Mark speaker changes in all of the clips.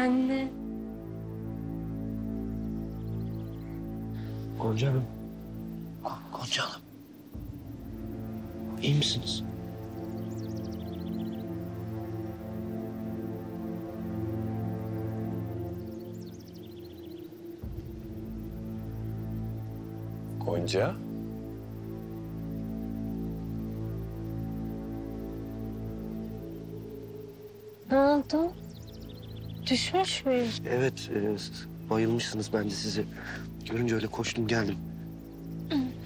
Speaker 1: Anne.
Speaker 2: Gonca Hanım. Gonca Hanım. İyi misiniz?
Speaker 3: Gonca?
Speaker 1: Ne oldu? Düşmüş müyüm?
Speaker 2: Evet, bayılmışsınız. Ben de sizi görünce öyle koştum geldim.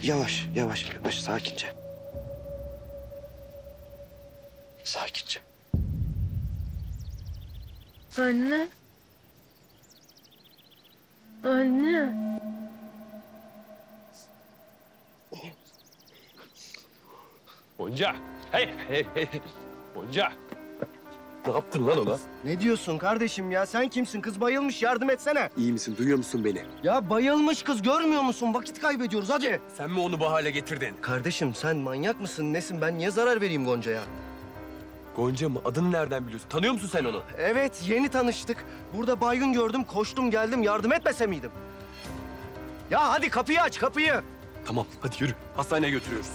Speaker 2: Yavaş, yavaş, yavaş, sakince. Sakince.
Speaker 1: Anne. Anne.
Speaker 3: Gonca! Hey, hey, hey! Gonca! Ne yaptın lan ona?
Speaker 2: Ne diyorsun kardeşim ya? Sen kimsin? Kız bayılmış. Yardım etsene.
Speaker 3: İyi misin? Duyuyor musun beni?
Speaker 2: Ya bayılmış kız. Görmüyor musun? Vakit kaybediyoruz. Hadi.
Speaker 3: Sen mi onu bu hale getirdin?
Speaker 2: Kardeşim sen manyak mısın? Nesin? Ben niye zarar vereyim Gonca'ya?
Speaker 3: Gonca mı? Adını nereden biliyorsun? Tanıyor musun sen onu?
Speaker 2: Evet, yeni tanıştık. Burada baygın gördüm. Koştum geldim. Yardım etmese miydim? Ya hadi kapıyı aç, kapıyı.
Speaker 3: Tamam, hadi yürü. Hastaneye götürüyoruz.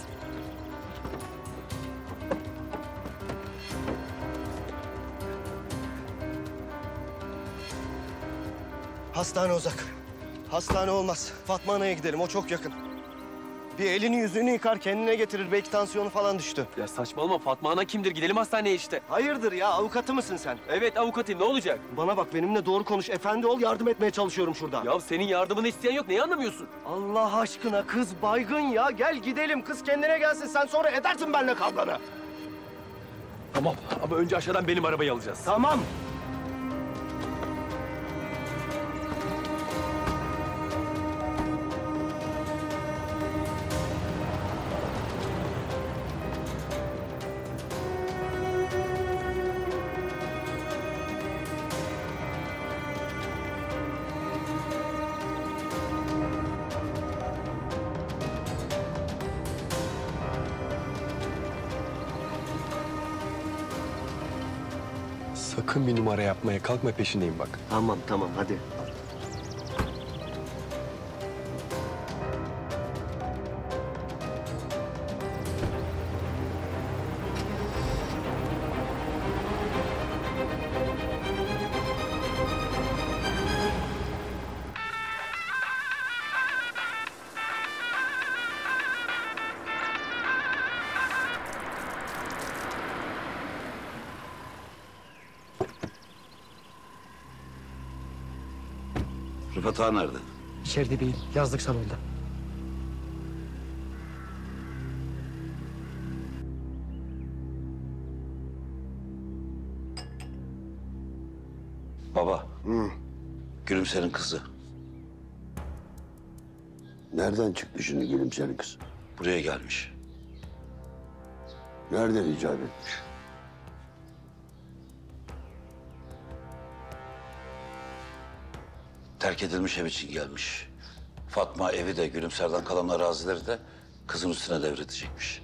Speaker 2: Hastane uzak. Hastane olmaz. Fatma Ana'ya gidelim. O çok yakın. Bir elini yüzünü yıkar, kendine getirir. Belki tansiyonu falan düştü.
Speaker 3: Ya saçmalama. Fatma Ana kimdir? Gidelim hastaneye işte.
Speaker 2: Hayırdır ya? Avukatı mısın sen?
Speaker 3: Evet, avukatıyım. Ne olacak?
Speaker 2: Bana bak, benimle doğru konuş. Efendi ol, yardım etmeye çalışıyorum şurada.
Speaker 3: Ya senin yardımını isteyen yok. Neyi anlamıyorsun?
Speaker 2: Allah aşkına kız baygın ya. Gel gidelim. Kız kendine gelsin. Sen sonra edersin benimle kavganı.
Speaker 3: Tamam ama önce aşağıdan benim arabayı alacağız.
Speaker 2: Tamam.
Speaker 3: Sakın bir numara yapmaya kalkma, peşindeyim bak.
Speaker 2: Tamam, tamam. Hadi.
Speaker 4: Rıfat Ağa nerede?
Speaker 2: İçeride değil. Yazlık salonda.
Speaker 4: Baba. Gülümser'in kızı.
Speaker 5: Nereden çıktı şimdi Gülümser'in kız?
Speaker 4: Buraya gelmiş.
Speaker 5: Nereden icap etmiş?
Speaker 4: Terk edilmiş ev için gelmiş. Fatma evi de Gülümser'den kalan arazileri de kızın üstüne devredecekmiş.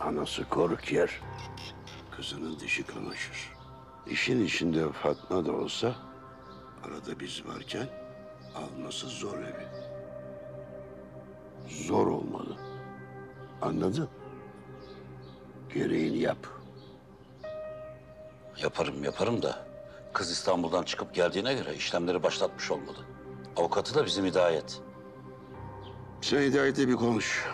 Speaker 5: Anası koruk yer. Kızının dişi kamaşır. İşin içinde Fatma da olsa arada biz varken alması zor evi. Zor olmalı. Anladın? Gereğini yap.
Speaker 4: Yaparım da kız İstanbul'dan çıkıp geldiğine göre işlemleri başlatmış olmalı. Avukatı da bizim Hidayet.
Speaker 5: Sen Hidayet'le bir konuş.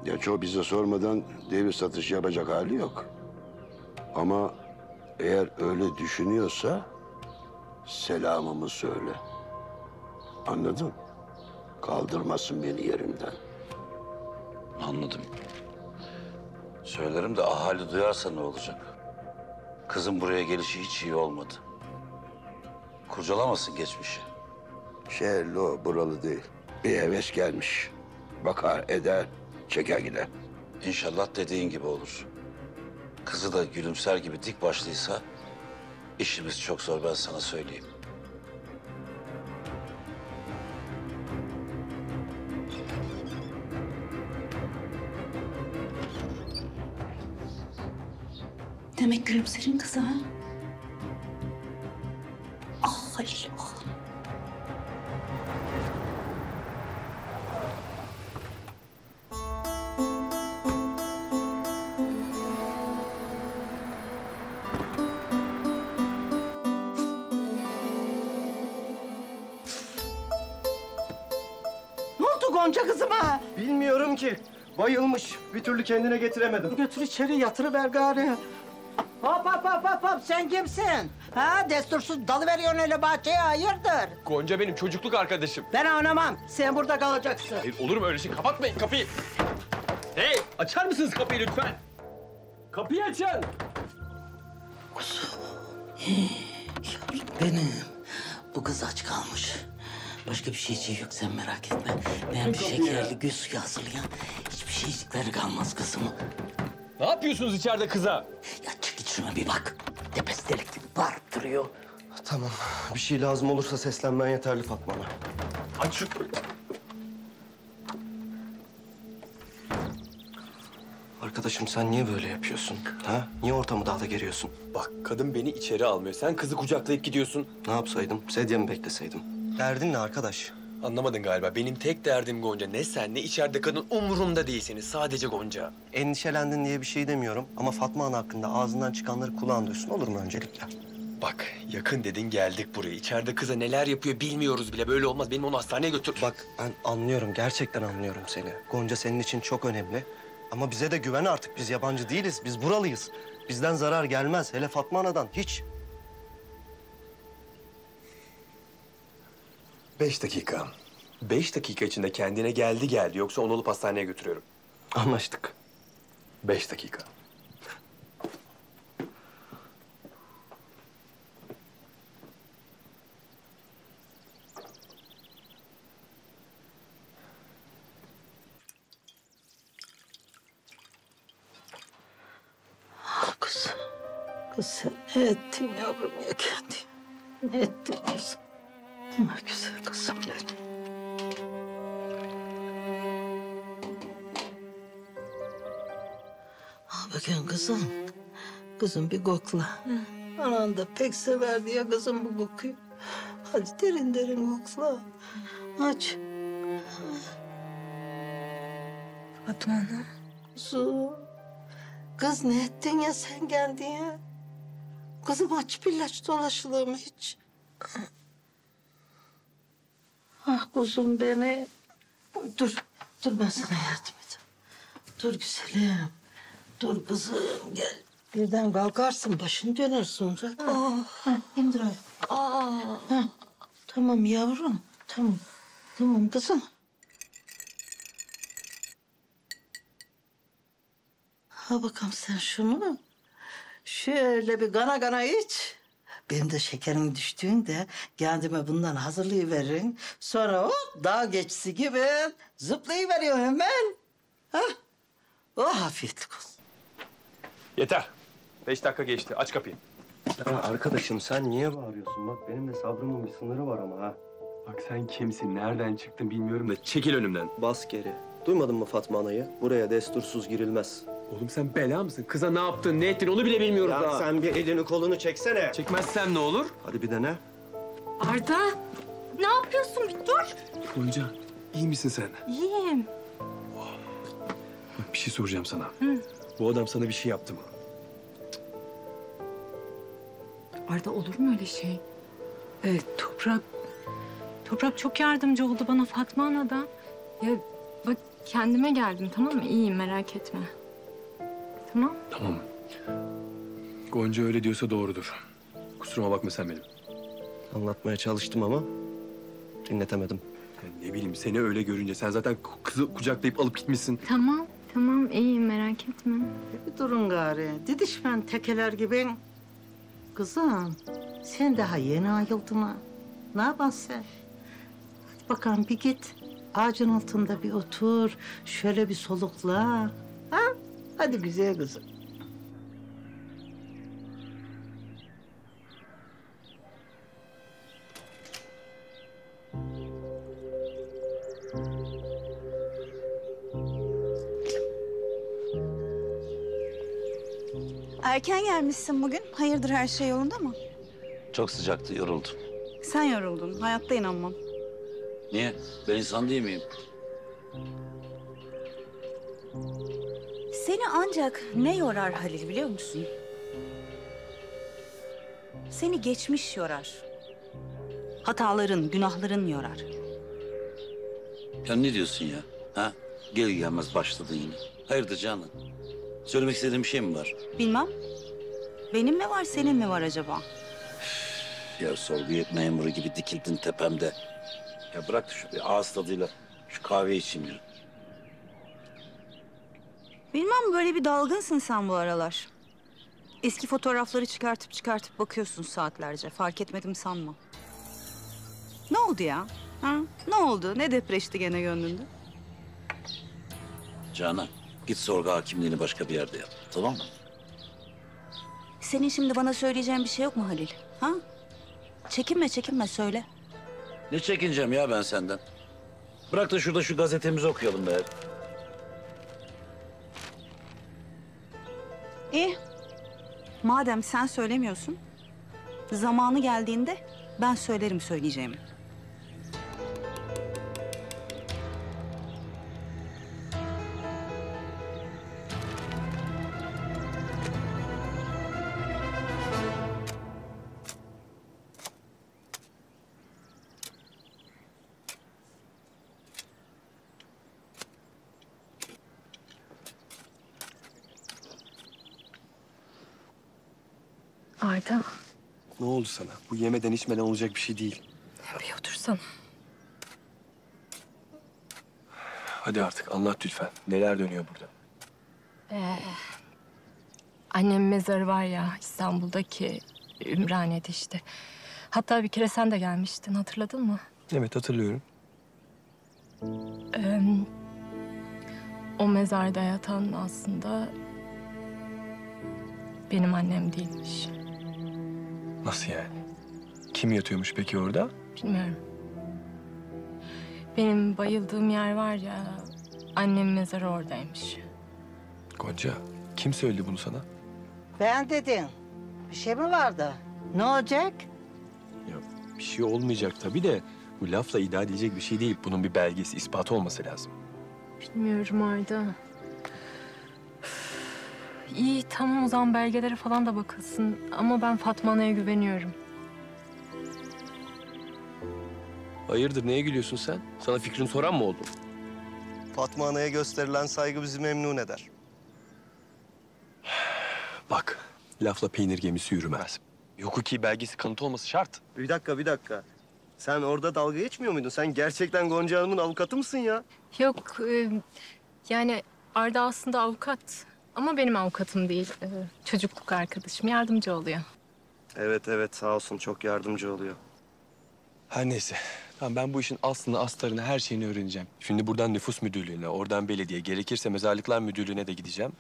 Speaker 5: Gerçi o bize sormadan devir satışı yapacak hali yok. Ama eğer öyle düşünüyorsa selamımı söyle. Anladın? Kaldırmasın beni yerimden.
Speaker 4: Anladım. Söylerim de ahali duyarsa ne olacak? Kızın buraya gelişi hiç iyi olmadı. Kurcalamasın geçmişi.
Speaker 5: Şehirli o, buralı değil. Bir heves gelmiş. Bakar, eder, çeker gider.
Speaker 4: İnşallah dediğin gibi olur. Kızı da Gülümser gibi dik başlıysa işimiz çok zor, ben sana söyleyeyim.
Speaker 6: demek Gülümser'in kızı ha? Ah Halil ah.
Speaker 7: Ne oldu Gonca kızıma?
Speaker 2: Bilmiyorum ki. Bayılmış. Bir türlü kendine getiremedim.
Speaker 7: Götür içeri yatırıver gari. Hop hop hop hop hop sen kimsin? Ha destursuz dalıveriyorsun öyle bahçeye hayırdır?
Speaker 3: Gonca benim çocukluk arkadaşım.
Speaker 7: Ben oynamam. Sen burada kalacaksın.
Speaker 3: Hayır, olur mu öyle şey? Kapatmayın kapıyı. Hey, açar mısınız kapıyı lütfen? Kapıyı açın.
Speaker 6: Benim. Bu kız aç kalmış. Başka bir şeyciği yok sen merak etme. Ben bir şekerli gül suyu hazırlayan hiçbir şeycikleri kalmaz kızım.
Speaker 3: Ne yapıyorsunuz içeride kıza?
Speaker 6: Ya çık git şuna bir bak. Tepesi delik gibi bağırıp duruyor.
Speaker 2: Tamam. Bir şey lazım olursa seslenmen yeterli Fatma Ana.
Speaker 3: Aç şu...
Speaker 2: Arkadaşım sen niye böyle yapıyorsun? Ha? Niye ortamı daha da geriyorsun?
Speaker 3: Bak kadın beni içeri almıyor. Sen kızı kucaklayıp gidiyorsun.
Speaker 2: Ne yapsaydım? Sedye mi bekleseydim? Derdin ne arkadaş?
Speaker 3: Anlamadın galiba. Benim tek derdim Gonca. Ne sen ne içeride kadın umurumda değilsiniz. Sadece Gonca.
Speaker 2: Endişelendin diye bir şey demiyorum. Ama Fatma Ana hakkında ağzından çıkanları kulağın duysun olur mu öncelikle?
Speaker 3: Bak yakın dedin geldik buraya. İçeride kıza neler yapıyor bilmiyoruz bile. Böyle olmaz. Benim onu hastaneye götür.
Speaker 2: Bak ben anlıyorum. Gerçekten anlıyorum seni. Gonca senin için çok önemli. Ama bize de güven artık. Biz yabancı değiliz. Biz buralıyız. Bizden zarar gelmez. Hele Fatma Ana'dan hiç.
Speaker 3: 5 dakika. 5 dakika içinde kendine geldi. Yoksa onu alıp hastaneye götürüyorum.
Speaker 2: Anlaştık.
Speaker 3: 5 dakika.
Speaker 7: Kız. Kız sen ne ettin yavrum ya kendi? Ne ettin kızım? Ne güzel kızım benim. Al bakayım kızım. Kızım bir kokla. Anan da pek severdi ya kızım bu kokuyu. Hadi derin derin kokla. Aç.
Speaker 1: Fatma Ana.
Speaker 7: Kuzum. Kız ne ettin ya sen geldin ya? Kızım aç bir ilaç dolaşılır mı hiç? Ah kuzum beni. Dur ben sana yardım edeyim. Dur güzelim. Dur kızım gel. Birden kalkarsın başın döner sonra. Ha, indir ayağı. Ha, tamam yavrum tamam. Tamam kızım. Ha bakalım sen şunu. Şöyle bir gana gana iç. Benim de şekerim düştüğünde kendime bundan hazırlayıverin. Sonra o dağ geçisi gibi zıplayıveriyor hemen. Ha? Oh afiyetlik olsun.
Speaker 3: Yeter. 5 dakika geçti. Aç kapıyı.
Speaker 2: Ya arkadaşım sen niye bağırıyorsun? Bak benim de sabrımın bir sınırı var ama ha.
Speaker 3: Bak sen kimsin? Nereden çıktın bilmiyorum da çekil önümden.
Speaker 2: Bas geri. Duymadın mı Fatma Ana'yı? Buraya destursuz girilmez.
Speaker 3: Oğlum sen bela mısın? Kıza ne yaptın, ne ettin onu bile bilmiyoruz
Speaker 2: Ya
Speaker 3: daha.
Speaker 2: sen bir elini kolunu çeksene.
Speaker 3: Çekmezsem ne olur?
Speaker 2: Hadi bir dene.
Speaker 1: Arda. Ne yapıyorsun? Bir dur.
Speaker 3: Gonca, iyi misin sen?
Speaker 1: İyiyim.
Speaker 3: Bak bir şey soracağım sana. Bu adam sana bir şey yaptı mı?
Speaker 8: Arda olur mu öyle şey? Toprak çok yardımcı oldu bana Fatma Ana'dan. Ya bak kendime geldim tamam mı? İyiyim merak etme. Tamam.
Speaker 3: Tamam. Gonca öyle diyorsa doğrudur. Kusuruma bakma sen benim.
Speaker 2: Anlatmaya çalıştım ama dinletemedim.
Speaker 3: Ya ne bileyim seni öyle görünce sen zaten kızı kucaklayıp alıp gitmişsin.
Speaker 8: Tamam iyiyim merak etme.
Speaker 7: Bir durun gari. Didişmen tekeler gibi. Kızım sen daha yeni ayıldın ha. Ne yaparsın sen? Hadi bakalım bir git. Ağacın altında bir otur. Şöyle bir solukla. Ha? Hadi güzel kızım.
Speaker 9: Erken gelmişsin bugün. Hayırdır, her şey yolunda mı?
Speaker 4: Çok sıcaktı, yoruldum.
Speaker 9: Sen yoruldun. Hayatta inanmam.
Speaker 4: Niye? Ben insan değil miyim?
Speaker 9: Seni ancak ne yorar Halil biliyor musun? Seni geçmiş yorar. Hataların, günahların yorar.
Speaker 4: Ya ne diyorsun ya? Ha? Gel gelmez başladın yine. Hayırdır Canan? Söylemek istediğin bir şey mi var?
Speaker 9: Bilmem. Benim mi var, senin mi var acaba?
Speaker 4: Ya sorgu memuru gibi dikildin tepemde. Ya bırak da şu bir ağız tadıyla şu kahve içeyim ya.
Speaker 9: Bilmem, böyle bir dalgınsın sen bu aralar. Eski fotoğrafları çıkartıp bakıyorsun saatlerce. Fark etmedim sanma. Ne oldu ya? Ha? Ne oldu? Ne depreşti gene gönlünde?
Speaker 4: Canan git sorgu hakimliğini başka bir yerde yap. Tamam mı?
Speaker 9: Senin şimdi bana söyleyeceğin bir şey yok mu Halil? Ha? Çekinme söyle.
Speaker 4: Ne çekineceğim ya ben senden? Bırak da şurada şu gazetemizi okuyalım be.
Speaker 9: İyi. Madem sen söylemiyorsun, zamanı geldiğinde ben söylerim söyleyeceğimi.
Speaker 8: Arda,
Speaker 3: Ne oldu sana? Bu yemeden içmeden olacak bir şey değil.
Speaker 8: bir otursana.
Speaker 3: Hadi artık anlat lütfen. Neler dönüyor burada?
Speaker 8: Annemin mezarı var ya İstanbul'daki Ümraniye'de işte. Hatta bir kere sen de gelmiştin, hatırladın mı?
Speaker 3: Evet hatırlıyorum.
Speaker 8: O mezarda yatan aslında benim annem değilmiş.
Speaker 3: Nasıl yani? Kim yatıyormuş peki orada?
Speaker 8: Bilmiyorum. Benim bayıldığım yer var ya, annemin mezarı oradaymış.
Speaker 3: Gonca, kim söyledi bunu sana?
Speaker 7: Ben dedin. Bir şey mi vardı? Ne olacak?
Speaker 3: Ya bir şey olmayacak tabii de bu lafla iddia edilecek bir şey değil. Bunun bir belgesi, ispatı olması lazım.
Speaker 8: Bilmiyorum Arda. Üf, İyi tamam o zaman belgelere falan da bakılsın. Ama ben Fatma Ana'ya güveniyorum.
Speaker 3: Hayırdır, neye gülüyorsun sen? Sana fikrini soran mı oldu?
Speaker 2: Fatma Ana'ya gösterilen saygı bizi memnun eder.
Speaker 3: Bak, lafla peynir gemisi yürümez. Hukuki belgesi, kanıt olması şart.
Speaker 2: Bir dakika. Sen orada dalga geçmiyor muydun? Sen gerçekten Gonca Hanım'ın avukatı mısın ya?
Speaker 8: Yok yani Arda aslında avukat. Ama benim avukatım değil. Çocukluk arkadaşım yardımcı oluyor.
Speaker 2: Evet sağ olsun çok yardımcı oluyor.
Speaker 3: Her neyse. Tamam, ben bu işin aslını, astarını, her şeyini öğreneceğim. Şimdi buradan nüfus müdürlüğüne, oradan belediye, gerekirse mezarlıklar müdürlüğüne de gideceğim.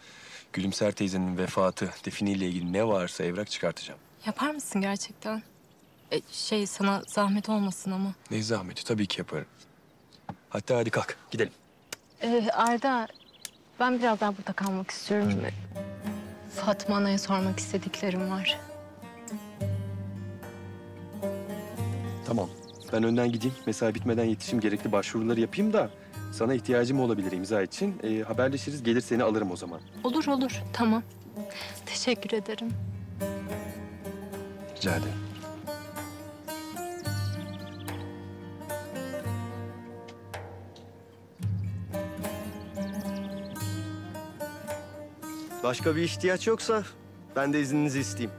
Speaker 3: Gülümser teyzenin vefatı, definiyle ilgili ne varsa evrak çıkartacağım.
Speaker 8: Yapar mısın gerçekten? Sana zahmet olmasın ama.
Speaker 3: Ne zahmeti, tabii ki yaparım. Hatta hadi kalk, gidelim.
Speaker 8: Arda, ben biraz daha burada kalmak istiyorum. Fatma Ana'ya sormak istediklerim var.
Speaker 3: Tamam. Ben önden gideyim. Mesai bitmeden yetişim, gerekli başvuruları yapayım da... ...sana ihtiyacım olabilir imza için. Haberleşiriz, gelir seni alırım o zaman.
Speaker 8: Olur, tamam. Teşekkür ederim.
Speaker 3: Rica ederim.
Speaker 2: Başka bir ihtiyaç yoksa ben de izninizi isteyeyim.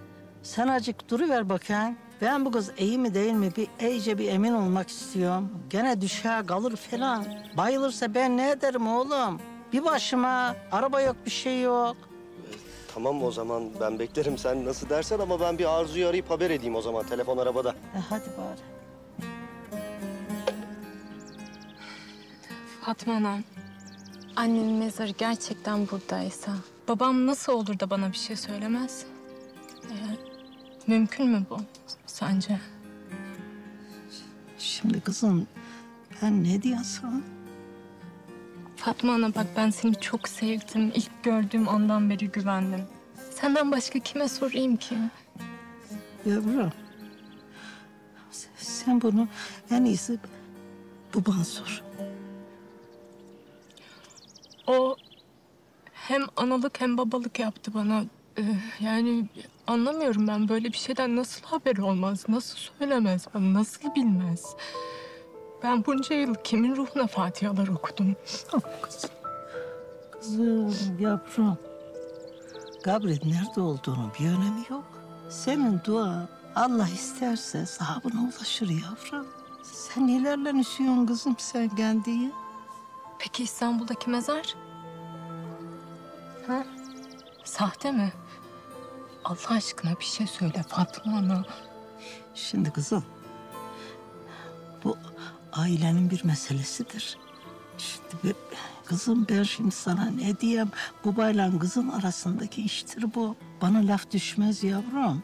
Speaker 7: Sen acık duruver bakayım. Ben bu kız iyi mi değil mi iyice bir emin olmak istiyorum. Gene düşer kalır falan. Bayılırsa ben ne ederim oğlum? Bir başıma araba yok bir şey yok.
Speaker 2: Tamam o zaman ben beklerim sen nasıl dersen ama ben bir Arzu'yu arayıp haber edeyim o zaman telefon arabada.
Speaker 7: Hadi bari.
Speaker 8: Fatma Ana, annemin mezarı gerçekten buradaysa... ...babam nasıl olur da bana bir şey söylemez? Mümkün mü bu sence?
Speaker 7: Şimdi kızım ben ne diyorsun?
Speaker 8: Fatma Ana bak ben seni çok sevdim. İlk gördüğüm andan beri güvendim. Senden başka kime sorayım ki?
Speaker 7: Yavrum, sen bunu en iyisi babana sor.
Speaker 8: O hem analık hem babalık yaptı bana. Yani anlamıyorum ben böyle bir şeyden nasıl haberi olmaz, nasıl söylemez bana, nasıl bilmez. Ben bunca yıl kimin ruhuna fatihalar okudum.
Speaker 7: Kızım, yavrum. Kabrin nerede olduğunu bir önemi yok. Senin duan Allah isterse sahabına ulaşır yavrum. Sen nelerle üşüyorsun kızım sen kendiyi?
Speaker 8: Peki İstanbul'daki mezar? Ha? Sahte mi? Allah aşkına bir şey söyle Fatma Ana.
Speaker 7: Şimdi kızım, bu ailenin bir meselesidir. Kızım ben şimdi sana ne diyeyim? Babayla kızın arasındaki iştir bu. Bana laf düşmez yavrum.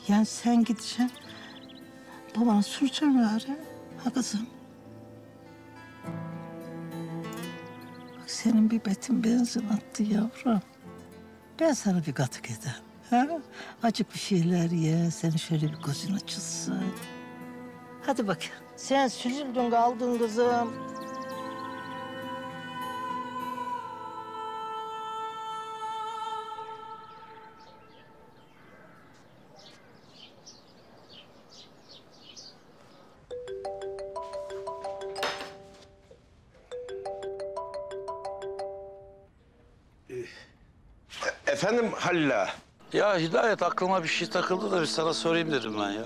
Speaker 7: Yani sen gideceksin, babana soracaksın gari. Ha kızım? Bak senin bir betin benzin attı yavrum. Ben sana bir katık edeyim. Ha? Acık bir şeyler ye, senin şöyle bir gözün açılsın. Hadi bak. Sen süzüldün kaldın kızım.
Speaker 5: Efendim Halil ağa?
Speaker 4: Ya Hidayet aklıma bir şey takıldı da bir sana sorayım dedim ben ya.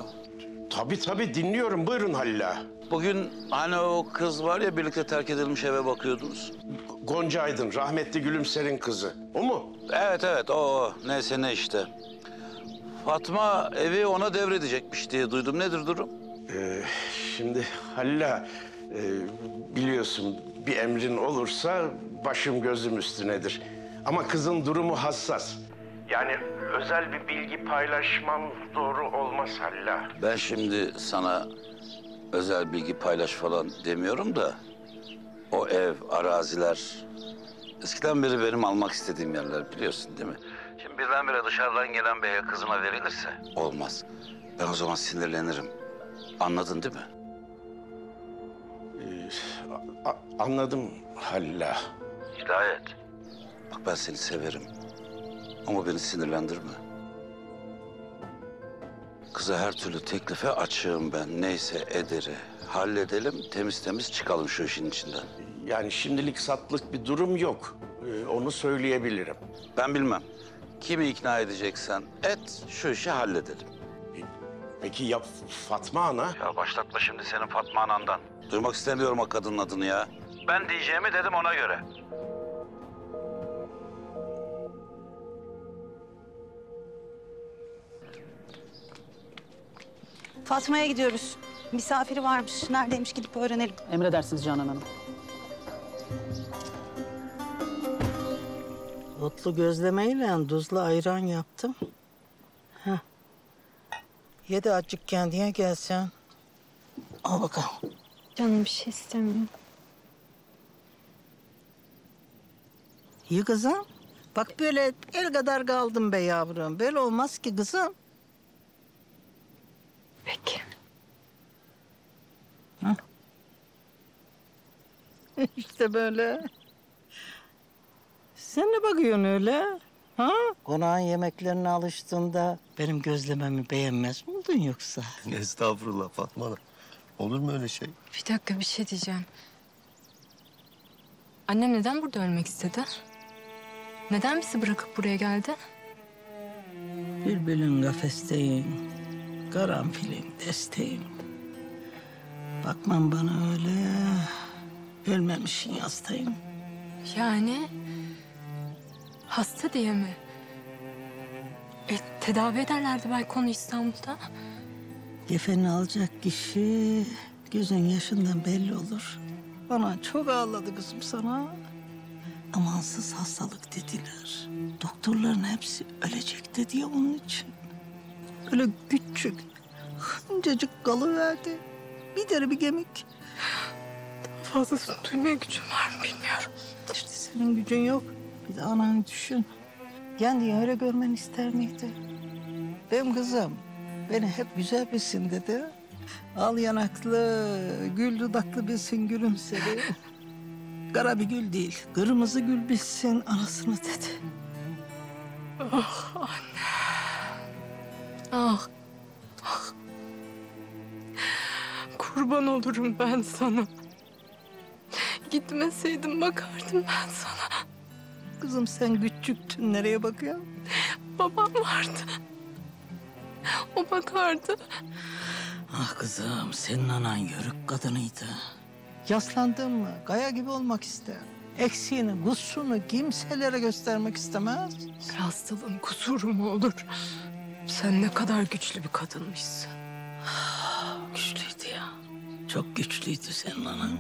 Speaker 5: Tabii dinliyorum. Buyurun Halil ağa.
Speaker 4: Bugün hani o kız var ya birlikte terk edilmiş eve bakıyordunuz.
Speaker 5: Gonca Aydın, rahmetli Gülümser'in kızı. O mu?
Speaker 4: Evet o. Neyse ne işte. Fatma evi ona devredecekmiş diye duydum. Nedir durum?
Speaker 5: Şimdi Halil ağa, biliyorsun bir emrin olursa başım gözüm üstünedir. Ama kızın durumu hassas. Yani özel bir bilgi paylaşmam doğru olmaz Halil ağa.
Speaker 4: Ben şimdi sana özel bilgi paylaş falan demiyorum da... ...o ev, araziler... ...eskiden beri benim almak istediğim yerler biliyorsun değil mi? Şimdi birdenbire dışarıdan gelen beye kızıma verilirse olmaz. Ben o zaman sinirlenirim. Anladın değil mi?
Speaker 5: Anladım Halil ağa.
Speaker 4: Hidayet. Bak ben seni severim. Ama beni sinirlendirme. Kıza her türlü teklife açığım ben. Neyse ederi. Halledelim, temiz temiz çıkalım şu işin içinden.
Speaker 5: Yani şimdilik satlık bir durum yok. Onu söyleyebilirim.
Speaker 4: Ben bilmem. Kimi ikna edeceksen et, şu işi halledelim.
Speaker 5: Peki ya Fatma ana?
Speaker 4: Ya başlatma şimdi senin Fatma anandan. Duymak istemiyorum o kadının adını ya. Ben diyeceğimi dedim ona göre.
Speaker 9: Fatma'ya gidiyoruz. Misafiri varmış. Neredeymiş gidip öğrenelim.
Speaker 10: Emredersiniz Canan Hanım.
Speaker 7: Otlu gözlemeyle tuzlu ayran yaptım. Heh. Ye de azıcık kendine gelsen. Al bakalım.
Speaker 8: Canım bir şey istemiyorum.
Speaker 7: İyi kızım. Bak böyle el kadar kaldım be yavrum. Böyle olmaz ki kızım.
Speaker 8: Peki.
Speaker 7: İşte böyle. Sen ne bakıyorsun öyle? Ha? Konağın yemeklerine alıştığında benim gözlememi beğenmez mi oldun yoksa?
Speaker 2: Estağfurullah Fatma Hanım. Olur mu öyle şey?
Speaker 8: Bir dakika bir şey diyeceğim. Annem neden burada ölmek istedi? Neden bizi bırakıp buraya geldi?
Speaker 7: Bülbülün kafesteyim, karanfilin desteğim. Bakmam bana öyle, ölmemişin yastayım.
Speaker 8: Yani hasta diye mi? Tedavi ederlerdi belki onu İstanbul'da.
Speaker 7: Kefeni alacak kişi gözün yaşından belli olur. Bana çok ağladı kızım sana. Amansız hastalık dediler. Doktorların hepsi ölecek dedi ya onun için. Öyle küçük, hıncacık kalıverdi. Bir deri bir kemik.
Speaker 8: Fazlası duymaya gücüm var mı bilmiyorum.
Speaker 7: İşte senin gücün yok. Bir de ananı düşün. kendini öyle görmeni ister miydi? Benim kızım beni hep güzel bilsin dedi. Al yanaklı, gül dudaklı bilsin gülümsedi. Kara bir gül değil, kırmızı gül bilsin anasını dedi.
Speaker 8: Ah anne. Ah. Ah. Kurban olurum ben sana. Gitmeseydim bakardım ben sana.
Speaker 7: Kızım sen küçüktün, nereye bakıyorsun?
Speaker 8: Babam vardı. O bakardı.
Speaker 7: Ah kızım, senin anan yörük kadınıydı. Yaslandın mı, kaya gibi olmak ister. Eksiğini, kusurunu kimselere göstermek istemez.
Speaker 8: Hastalığın kusuru mu olur? Sen ne kadar güçlü bir kadınmışsın.
Speaker 7: Güçlüydü ya. Çok güçlüydü senin anan.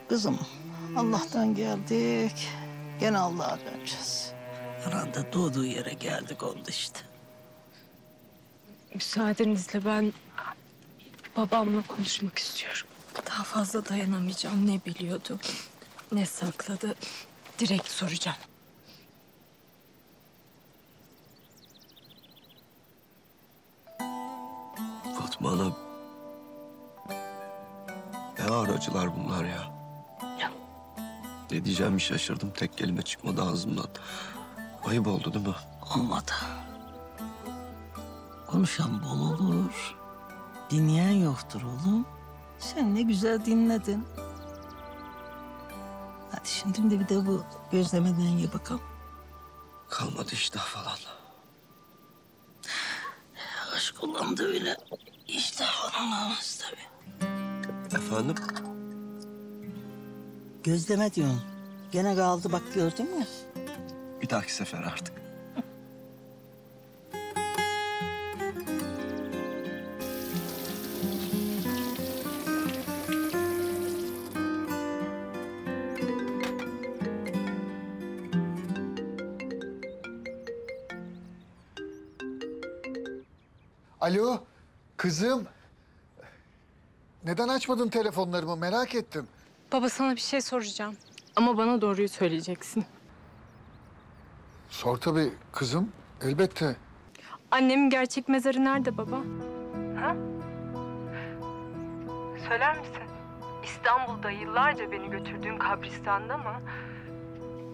Speaker 7: Kızım, Allah'tan geldik. Gene Allah'a döneceğiz. Herhalde doğduğu yere geldik oldu işte.
Speaker 8: Müsaadenizle ben babamla konuşmak istiyorum. Daha fazla dayanamayacağım. Ne biliyordu, ne sakladı. Direkt soracağım.
Speaker 2: Fatma Ana. Ne aracılar bunlar ya? Ne diyeceğimi şaşırdım. Tek kelime çıkmadı ağzımdan. Ayıp oldu değil mi?
Speaker 7: Olmadı. Konuşan bol olur. Dinleyen yoktur oğlum. Sen ne güzel dinledin. Hadi şimdi de bir de bu gözlemeden ye bakalım.
Speaker 2: Kalmadı iştah falan.
Speaker 7: Aşk olan da öyle. İşte falan olmaz tabii.
Speaker 2: Efendim?
Speaker 7: Gözleme diyorsun. Gene kaldı bak gördün mü?
Speaker 2: Bir dahaki sefer artık.
Speaker 10: Alo, kızım. Neden açmadın telefonlarımı merak ettim.
Speaker 8: Baba sana bir şey soracağım. Ama bana doğruyu söyleyeceksin.
Speaker 10: Sor tabii kızım, elbette.
Speaker 8: Annemin gerçek mezarı nerede baba? Ha? Söyler misin? İstanbul'da yıllarca beni götürdüğün kabristanda mı?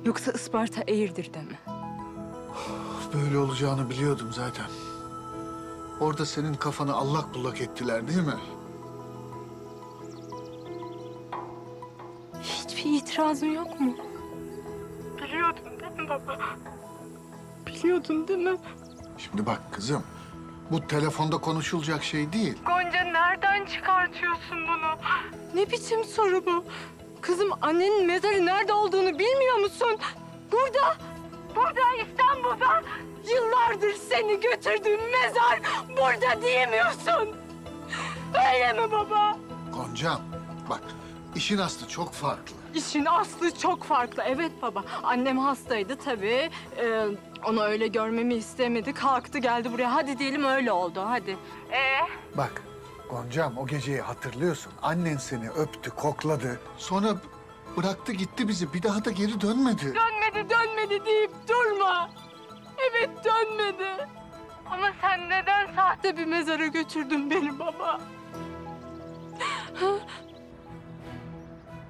Speaker 8: Yoksa Isparta Eğirdir'de mi?
Speaker 10: Böyle olacağını biliyordum zaten. Orada senin kafanı allak bullak ettiler değil mi?
Speaker 8: Hiçbir itirazın yok mu? Biliyordun değil mi baba? Biliyordun değil mi?
Speaker 10: Şimdi bak kızım, bu telefonda konuşulacak şey değil.
Speaker 8: Gonca nereden çıkartıyorsun bunu? Ne biçim soru bu? Kızım annenin mezarı nerede olduğunu bilmiyor musun? Burada, burada İstanbul'da yıllardır seni götürdüğüm mezar burada diyemiyorsun. Öyle mi baba?
Speaker 10: Goncam, bak işin aslı çok farklı.
Speaker 8: İşin aslı çok farklı. Evet baba. Annem hastaydı tabii. Onu öyle görmemi istemedi. Kalktı geldi buraya. Hadi diyelim öyle oldu. Hadi.
Speaker 10: Bak Goncam, o geceyi hatırlıyorsun. Annen seni öptü, kokladı. Sonra bıraktı gitti bizi. Bir daha da geri dönmedi.
Speaker 8: Dönmedi deyip durma. Evet dönmedi. Ama sen neden sahte bir mezara götürdün beni baba?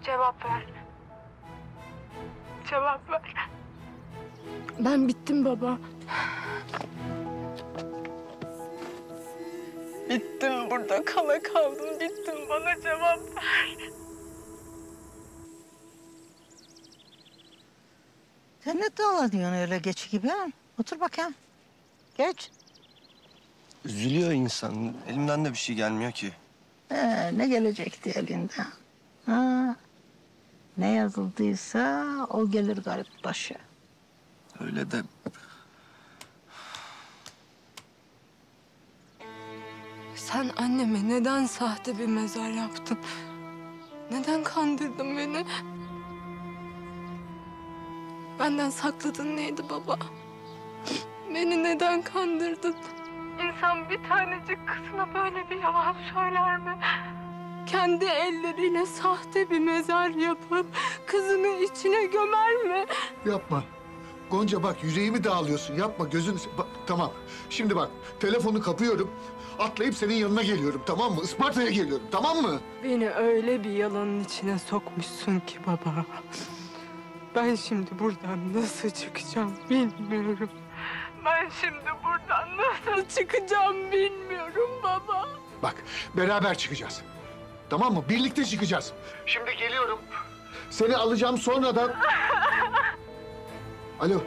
Speaker 8: Cevap ver. Cevap ver. Ben bittim baba. Bittim burada kala kaldım. Bittim, bana cevap ver.
Speaker 7: Sen ne dolanıyorsun öyle geç gibi ha? Otur bakayım. Geç.
Speaker 2: Üzülüyor insan. Elimden de bir şey gelmiyor ki.
Speaker 7: Ne gelecekti elinden? Ha, ne yazıldıysa o gelir garip başa.
Speaker 2: Öyle de
Speaker 8: Sen anneme neden sahte bir mezar yaptın? Neden kandırdın beni? Benden sakladığın neydi baba? Beni neden kandırdın? İnsan bir tanecik kızına böyle bir yalan söyler mi? Kendi elleriyle sahte bir mezar yapıp kızını içine gömer mi?
Speaker 10: Yapma. Gonca bak yüreğimi dağılıyorsun. Yapma gözünü... Bak, tamam. Şimdi bak telefonu kapıyorum. Atlayıp senin yanına geliyorum tamam mı? Isparta'ya geliyorum tamam mı?
Speaker 8: Beni öyle bir yalanın içine sokmuşsun ki baba. Ben şimdi buradan nasıl çıkacağım bilmiyorum. Ben şimdi buradan nasıl çıkacağım bilmiyorum baba.
Speaker 10: Bak beraber çıkacağız. Tamam mı? Birlikte çıkacağız. Şimdi geliyorum. Seni alacağım sonradan... Alo.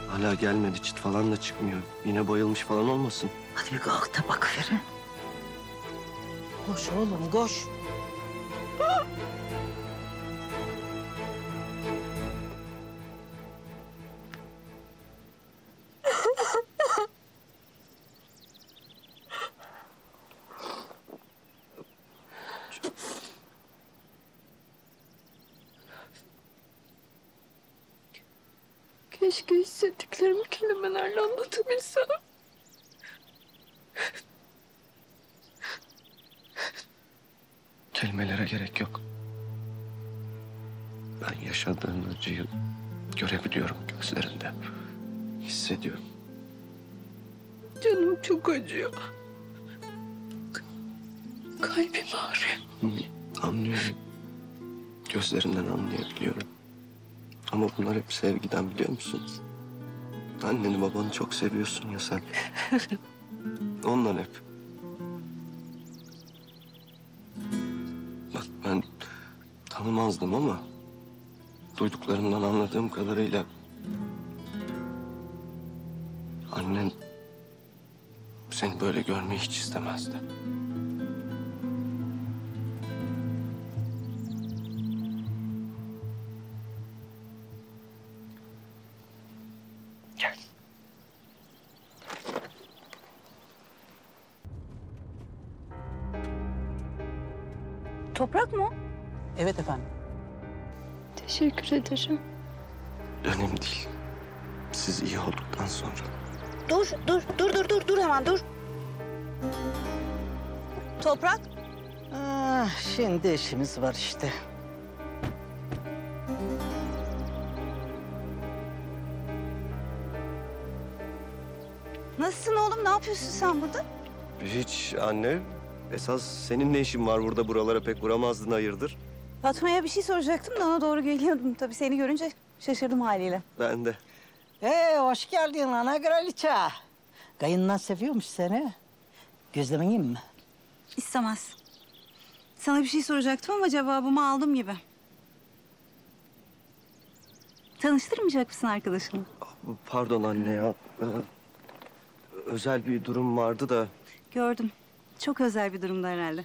Speaker 2: Hala gelmedi, çıt falan da çıkmıyor. Yine bayılmış falan olmasın.
Speaker 7: Hadi bir kalk da bakıverin. Koş oğlum koş.
Speaker 8: Keşke hissettiklerimi kelimelerle anlatabilsem.
Speaker 2: Kelimelere gerek yok. Ben yaşadığın acıyı görebiliyorum gözlerinde. Hissediyorum.
Speaker 8: Canım çok acıyor. Kalbim ağrıyor.
Speaker 2: Anlıyorum. Gözlerinden anlayabiliyorum. Ama bunlar hep sevgiden biliyor musun? Anneni babanı çok seviyorsun ya sen. Ondan hep. Bak ben tanımazdım ama... duyduklarımdan anladığım kadarıyla... annen seni böyle görmeyi hiç istemezdi. Gel.
Speaker 9: Toprak mı o?
Speaker 6: Evet efendim.
Speaker 8: Teşekkür ederim.
Speaker 2: Önemli değil. Siz iyi olduktan sonra.
Speaker 7: Dur hemen dur.
Speaker 9: Toprak.
Speaker 7: Ah, şimdi işimiz var işte.
Speaker 9: Nasılsın oğlum? Ne yapıyorsun sen burada?
Speaker 2: Hiç anne. Esas senin ne işin var burada? Buralara pek vuramazdın hayırdır?
Speaker 9: Fatma'ya bir şey soracaktım da ona doğru geliyordum. Tabii seni görünce şaşırdım haliyle.
Speaker 2: Ben de.
Speaker 7: Hoş geldin ana kraliçe. Kayından seviyormuş seni. Gözlemeyeyim mi?
Speaker 9: İstemez. Sana bir şey soracaktım ama cevabımı aldım gibi. Tanıştırmayacak mısın arkadaşını?
Speaker 2: Pardon anne ya. Özel bir durum vardı da.
Speaker 9: Gördüm. Çok özel bir durumda herhalde.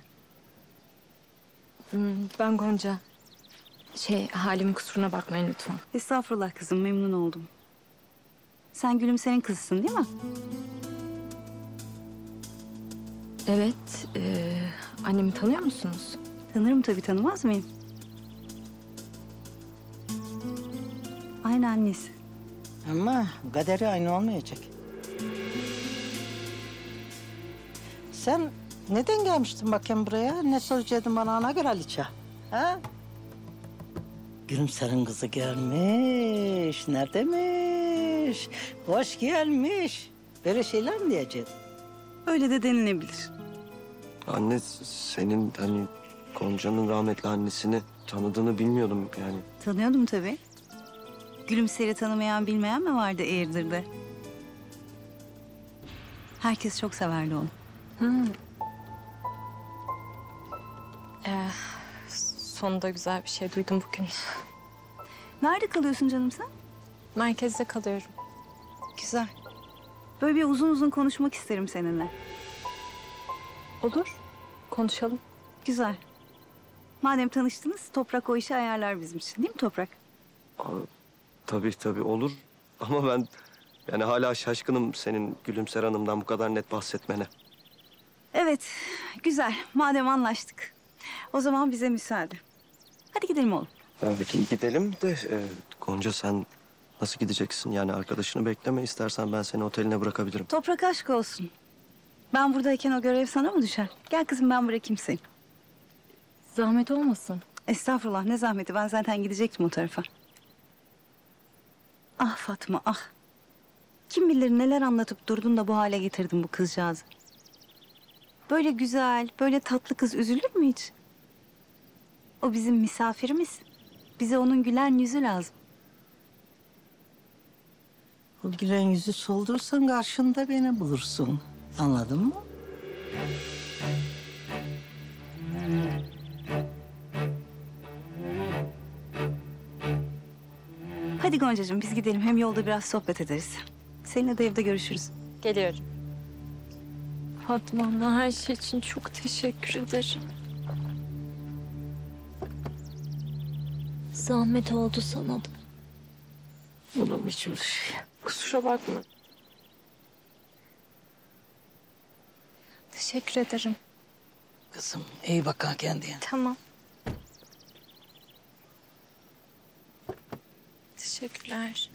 Speaker 8: Ben Gonca. Halimin kusuruna bakmayın lütfen.
Speaker 9: Estağfurullah kızım, memnun oldum. Sen Gülümser'in kızısın değil mi?
Speaker 8: Evet. Annemi tanıyor musunuz?
Speaker 9: Tanırım tabii, tanımaz mıyım? Aynı annesi.
Speaker 7: Ama kaderi aynı olmayacak. Sen neden gelmiştin bakayım buraya? Ne soracaktın bana ana kraliçe? Ha? Gülümser'in kızı gelmiş. Neredemiş? Hoş gelmiş. Böyle şeyler mi diyeceksin?
Speaker 9: Öyle de denilebilir.
Speaker 2: Anne senin hani Gonca'nın rahmetli annesini tanıdığını bilmiyordum yani.
Speaker 9: Tanıyordum tabii. Gülümser'i tanımayan bilmeyen mi vardı Eğirdir'de? Herkes çok severdi onu.
Speaker 8: Sonunda güzel bir şey duydum bugün.
Speaker 9: Nerede kalıyorsun canım sen?
Speaker 8: Merkezde kalıyorum.
Speaker 9: Güzel. Böyle bir uzun uzun konuşmak isterim seninle.
Speaker 8: Olur. Konuşalım.
Speaker 9: Güzel. Madem tanıştınız, Toprak o işi ayarlar bizim için. Değil mi Toprak?
Speaker 2: Tabii olur. Ama ben yani hala şaşkınım senin Gülümser Hanım'dan bu kadar net bahsetmene.
Speaker 9: Evet, güzel. Madem anlaştık. O zaman bize müsaade. Hadi gidelim oğlum.
Speaker 2: Peki gidelim de Gonca sen nasıl gideceksin? Yani arkadaşını bekleme, istersen ben seni oteline bırakabilirim.
Speaker 9: Toprak aşk olsun. Ben buradayken o görev sana mı düşer? Gel kızım ben bırakayım seni.
Speaker 1: Zahmet olmasın.
Speaker 9: Estağfurullah ne zahmeti, ben zaten gidecektim o tarafa. Ah Fatma ah. Kim bilir neler anlatıp durdun da bu hale getirdin bu kızcağızı. Böyle güzel, böyle tatlı kız üzülür mü hiç? O bizim misafirimiz. Bize onun gülen yüzü lazım.
Speaker 7: O gülen yüzü soldurursan karşında beni bulursun. Anladın mı?
Speaker 9: Hadi Goncacığım biz gidelim. Hem yolda biraz sohbet ederiz. Seninle de evde görüşürüz.
Speaker 1: Geliyorum. Fatma abla her şey için çok teşekkür ederim. Zahmet oldu sana da.
Speaker 7: Olur mu hiçbir şey?
Speaker 1: Kusura bakma. Teşekkür ederim.
Speaker 7: Kızım iyi bak ha kendine.
Speaker 1: Tamam. Teşekkürler.